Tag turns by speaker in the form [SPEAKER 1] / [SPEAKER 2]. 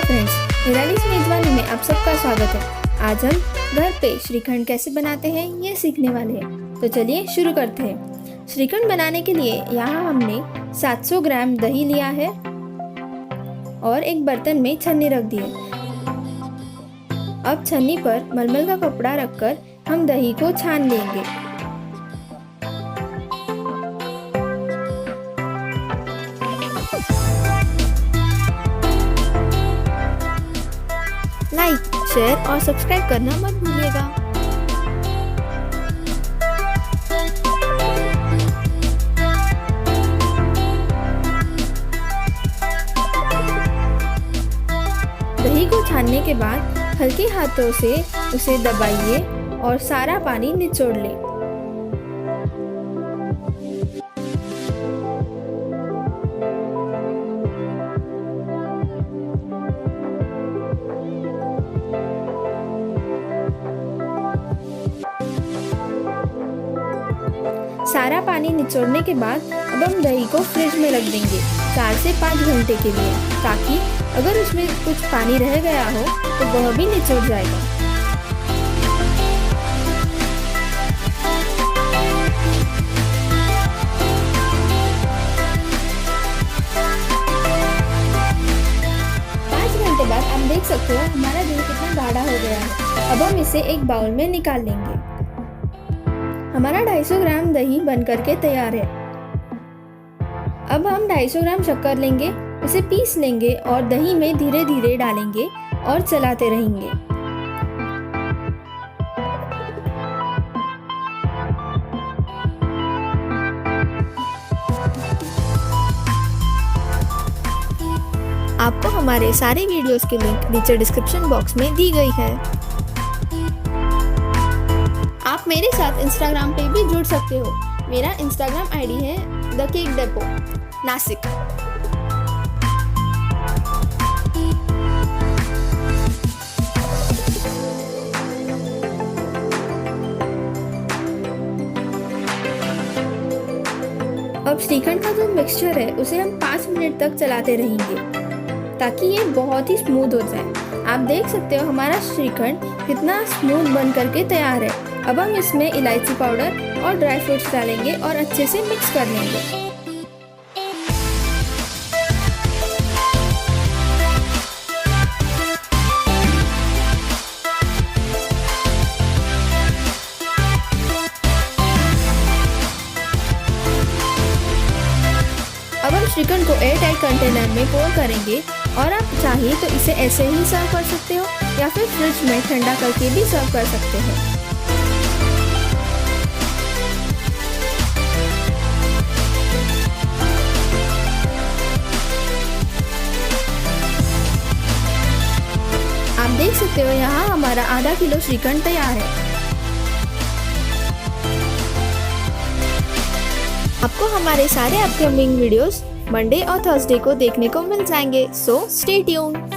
[SPEAKER 1] Friends, निराली मेजवानी में आप सबका स्वागत है। आज हम घर पे श्रीखंड कैसे बनाते हैं ये सीखने वाले हैं। तो चलिए शुरू करते हैं। श्रीखंड बनाने के लिए यहाँ हमने 700 ग्राम दही लिया है और एक बर्तन में छन्नी रख दी है। अब छन्नी पर मलमल का कपड़ा रखकर हम दही को छान लेंगे। लाइक, शेयर और सब्सक्राइब करना मत भूलिएगा। दही को छानने के बाद हल्के हाथों से उसे दबाइए और सारा पानी निचोड़ लें। सारा पानी निचोड़ने के बाद अब हम दही को फ्रिज में रख देंगे 4 से 5 घंटे के लिए, ताकि अगर उसमें कुछ पानी रह गया हो तो वह भी निचोड़ जाएगा। बाद आप देख सकते हो हमारा दही कितना गाढ़ा हो गया है। अब हम इसे एक बाउल में निकाल लेंगे। हमारा 250 ग्राम दही बनकर के तैयार है। अब हम 250 ग्राम शक्कर लेंगे, उसे पीस लेंगे और दही में धीरे धीरे डालेंगे और चलाते रहेंगे। आपको हमारे सारे वीडियोस की लिंक नीचे डिस्क्रिप्शन बॉक्स में दी गई है। आप मेरे साथ इंस्टाग्राम पे भी जुड़ सकते हो। मेरा इंस्टाग्राम आईडी है द केक डेपो नासिक। अब श्रीखंड का जो मिक्सचर है उसे हम 5 मिनट तक चलाते रहेंगे ताकि ये बहुत ही स्मूथ हो जाए। आप देख सकते हो हमारा श्रीखंड कितना स्मूथ बन करके तैयार है। अब हम इसमें इलायची पाउडर और ड्राई फ्रूट्स डालेंगे और अच्छे से मिक्स कर लेंगे। अब हम श्रीखंड को एयर टाइट कंटेनर में पोर करेंगे और आप चाहिए तो इसे ऐसे ही सर्व कर सकते हो या फिर फ्रिज में ठंडा करके भी सर्व कर सकते हो। आप देख सकते हो यहाँ हमारा आधा किलो श्रीखंड तैयार है। आपको हमारे सारे अपकमिंग वीडियोस मंडे और थर्सडे को देखने को मिल जाएंगे, सो स्टे ट्यून्ड।